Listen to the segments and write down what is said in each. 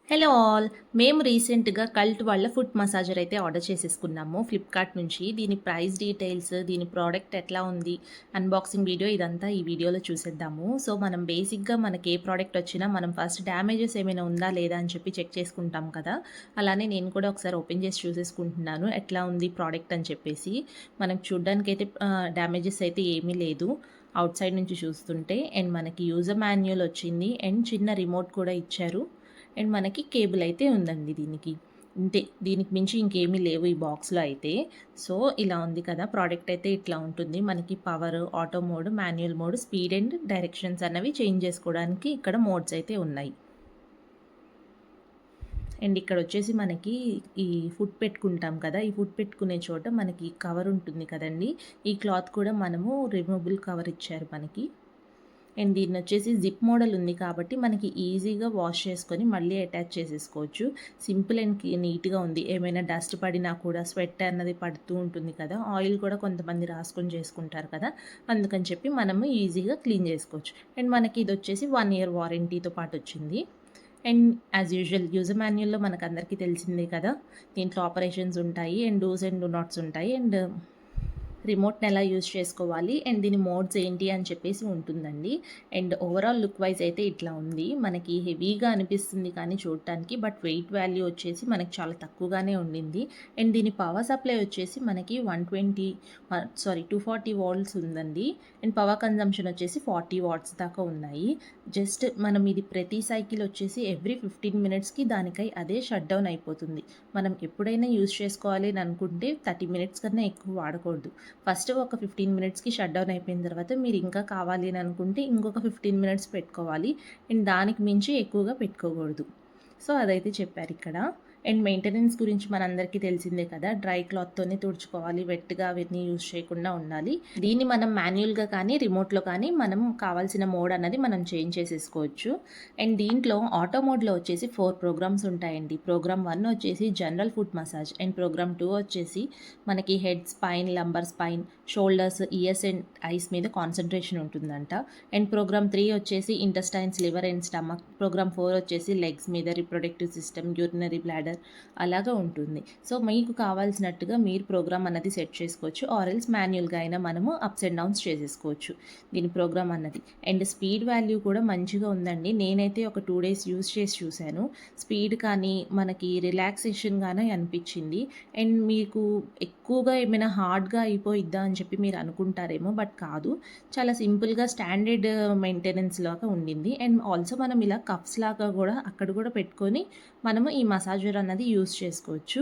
Hello all. మేము రీసెంట్‌గా cult వాళ్ళ ఫుట్ మసాజర్ అయితే ఆర్డర్ చేసేసుకున్నాము ఫ్లిప్‌కార్ట్ నుంచి. దీని ప్రైస్ డీటెయిల్స్, దీని ప్రోడక్ట్ ఎట్లా ఉంది, అన్బాక్సింగ్ వీడియో ఇదంతా ఈ వీడియోలో చూసేద్దాము. సో, మనం బేసిక్‌గా మనకి ఏ ప్రోడక్ట్ వచ్చినా మనం ఫస్ట్ డ్యామేజెస్ ఏమైనా ఉందా లేదా అని చెప్పి చెక్ చేసుకుంటాం కదా! అలానే నేను కూడా ఒకసారి ఓపెన్ చేసి చూసేసుకుంటున్నాను. ఎట్లా ఉంది ప్రోడక్ట్ అని చెప్పేసి. మనకు చూడ్డానికైతే డ్యామేజెస్ అయితే ఏమీ లేదు. ఔట్ సైడ్ నుంచి చూస్తుంటే. అండ్ మనకి యూజర్ మాన్యువల్ వచ్చింది. అండ్ చిన్న రిమోట్ కూడా ఇచ్చారు. అండ్ మనకి కేబుల్ అయితే ఉందండి దీనికి. ఇంతే. దీనికి మించి ఇంకేమీ లేవు ఈ బాక్స్‌లో అయితే. సో, ఇలా ఉంది కదా! ప్రోడక్ట్ అయితే ఇట్లా ఉంటుంది. మనకి power, auto mode, manual mode, speed and directions అన్నవి చేంజ్ చేసుకోవడానికి ఇక్కడ మోడ్స్ అయితే ఉన్నాయి. అండ్ ఇక్కడొచ్చేసి మనకి ఈ ఫుడ్ పెట్టుకుంటాం కదా! ఈ ఫుడ్ పెట్టుకునే చోట మనకి కవర్ ఉంటుంది కదండీ! ఈ క్లాత్ కూడా మనము రిమూవబుల్ కవర్ ఇచ్చారు మనకి. అండ్ దీన్నొచ్చేసి జిప్ మోడల్ ఉంది కాబట్టి మనకి ఈజీగా వాష్ చేసుకొని మళ్ళీ అటాచ్ చేసేసుకోవచ్చు. సింపుల్ అండ్ నీట్‌గా ఉంది. ఏమైనా డస్ట్ పడినా కూడా స్వెట్ అన్నది పడుతూ ఉంటుంది కదా! ఆయిల్ కూడా కొంతమంది రాసుకొని చేసుకుంటారు కదా! అందుకని చెప్పి మనము ఈజీగా క్లీన్ చేసుకోవచ్చు. అండ్ మనకి ఇదొచ్చేసి 1 ఇయర్ వారంటీతో పాటొచ్చింది. అండ్ యాజ్ యూజువల్ యూజర్ మాన్యుయల్‌లో మనకందరికీ తెలిసిందే కదా! దీంట్లో ఆపరేషన్స్ ఉంటాయి. And dos and do nots ఉంటాయి. అండ్ రిమోట్‌ని ఎలా యూజ్ చేసుకోవాలి అండ్ దీని మోడ్స్ ఏంటి అని చెప్పేసి ఉంటుందండి. అండ్ ఓవరాల్ లుక్ వైజ్ అయితే ఇట్లా ఉంది. మనకి హెవీగా అనిపిస్తుంది కానీ చూడటానికి, బట్ వెయిట్ వాల్యూ వచ్చేసి మనకి చాలా తక్కువగానే ఉండింది. అండ్ దీని పవర్ సప్లై వచ్చేసి మనకి 240 వోల్ట్స్ ఉందండి. అండ్ పవర్ కన్జంప్షన్ వచ్చేసి 40 వాట్స్ దాకా ఉన్నాయి. జస్ట్ మనం ఇది ప్రతి సైకిల్ వచ్చేసి ఎవ్రీ 15 మినిట్స్‌కి దానికై అదే షట్ డౌన్ అయిపోతుంది. మనం ఎప్పుడైనా యూజ్ చేసుకోవాలి అని అనుకుంటే 30 మినిట్స్ కన్నా ఎక్కువ వాడకూడదు. ఫస్ట్ ఒక 15 మినిట్స్‌కి షట్ డౌన్ అయిపోయిన తర్వాత మీరు ఇంకా కావాలి అని అనుకుంటే ఇంకొక 15 మినిట్స్ పెట్టుకోవాలి. అండ్ దానికి మించి ఎక్కువగా పెట్టుకోకూడదు. సో, అదైతే చెప్పారిక్కడ. అండ్ మెయింటెనెన్స్ గురించి మనందరికీ తెలిసిందే కదా! డ్రై క్లాత్‌తోనే తుడుచుకోవాలి. వెట్‌గా అవన్నీ యూజ్ చేయకుండా ఉండాలి. దీన్ని మనం మాన్యుయల్‌గా కానీ, రిమోట్‌లో కానీ మనం కావాల్సిన మోడ్ అన్నది మనం చేంజ్ చేసేసుకోవచ్చు. అండ్ దీంట్లో ఆటో మోడ్‌లో వచ్చేసి 4 ప్రోగ్రామ్స్ ఉంటాయండి. ప్రోగ్రామ్ 1 వచ్చేసి general foot massage and program 2 వచ్చేసి మనకి head, spine, lumbar spine, shoulders, ears and eyes మీద కాన్సంట్రేషన్ ఉంటుందంట. అండ్ ప్రోగ్రామ్ 3 వచ్చేసి intestines, liver and stomach. Program 4 వచ్చేసి లెగ్స్ మీద రిప్రొడక్టివ్ సిస్టమ్, యూరినరీ బ్లాడర్ అలాగా ఉంటుంది. సో, మీకు కావాల్సినట్టుగా మీరు ప్రోగ్రామ్ అన్నది సెట్ చేసుకోవచ్చు. ఆర్ ఎల్స్ మాన్యుయల్‌గా అయినా మనము అప్స్ అండ్ డౌన్స్ చేసేసుకోవచ్చు దీని ప్రోగ్రామ్ అన్నది. అండ్ స్పీడ్ వాల్యూ కూడా మంచిగా ఉందండి. నేనైతే ఒక 2 డేస్ యూజ్ చేసి చూశాను. స్పీడ్ కానీ మనకి రిలాక్సేషన్‌గానే అనిపించింది. అండ్ మీకు ఎక్కువగా ఏమైనా హార్డ్‌గా అయిపోయిద్దా అని చెప్పి మీరు అనుకుంటారేమో, బట్ కాదు. చాలా సింపుల్‌గా స్టాండర్డ్ మెయింటెనెన్స్ లాగా ఉండింది. అండ్ ఆల్సో మనం ఇలా కప్స్ లాగా కూడా అక్కడ కూడా పెట్టుకొని మనము ఈ మసాజర్ అన్నది యూజ్ చేసుకోవచ్చు.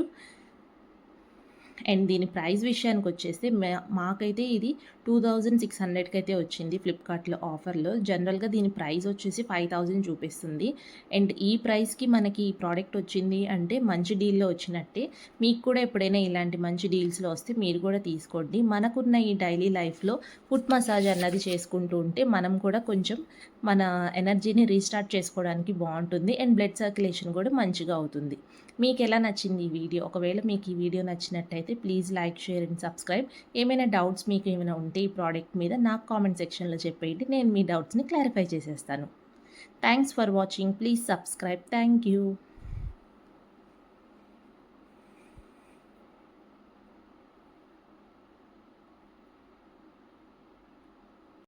అండ్ దీని ప్రైస్ విషయానికొచ్చేస్తే మాకైతే ఇది 2600కి అయితే వచ్చింది ఫ్లిప్‌కార్ట్‌లో ఆఫర్‌లో. జనరల్‌గా దీని ప్రైస్ వచ్చేసి 5000 చూపిస్తుంది. అండ్ ఈ ప్రైస్‌కి మనకి ఈ ప్రోడక్ట్ వచ్చింది అంటే మంచి డీల్‌లో వచ్చినట్టే. మీకు కూడా ఎప్పుడైనా ఇలాంటి మంచి డీల్స్‌లో వస్తే మీరు కూడా తీసుకోండి. మనకున్న ఈ డైలీ లైఫ్‌లో ఫుట్ మసాజ్ అన్నది చేసుకుంటూ ఉంటే మనం కూడా కొంచెం మన ఎనర్జీని రీస్టార్ట్ చేసుకోవడానికి బావుంటుంది. అండ్ బ్లడ్ సర్క్యులేషన్ కూడా మంచిగా అవుతుంది. మీకెలా నచ్చింది ఈ వీడియో? ఒకవేళ మీకు ఈ వీడియో నచ్చినట్టయితే please like, share and subscribe. ఏమైనా డౌట్స్ మీకు ఏమైనా ఉంటే ఈ ప్రోడక్ట్ మీద నాకు కామెంట్ సెక్షన్‌లో చెప్పేయండి. నేను మీ డౌట్స్‌ని క్లారిఫై చేసేస్తాను. Thanks for watching. Please subscribe. Thank you.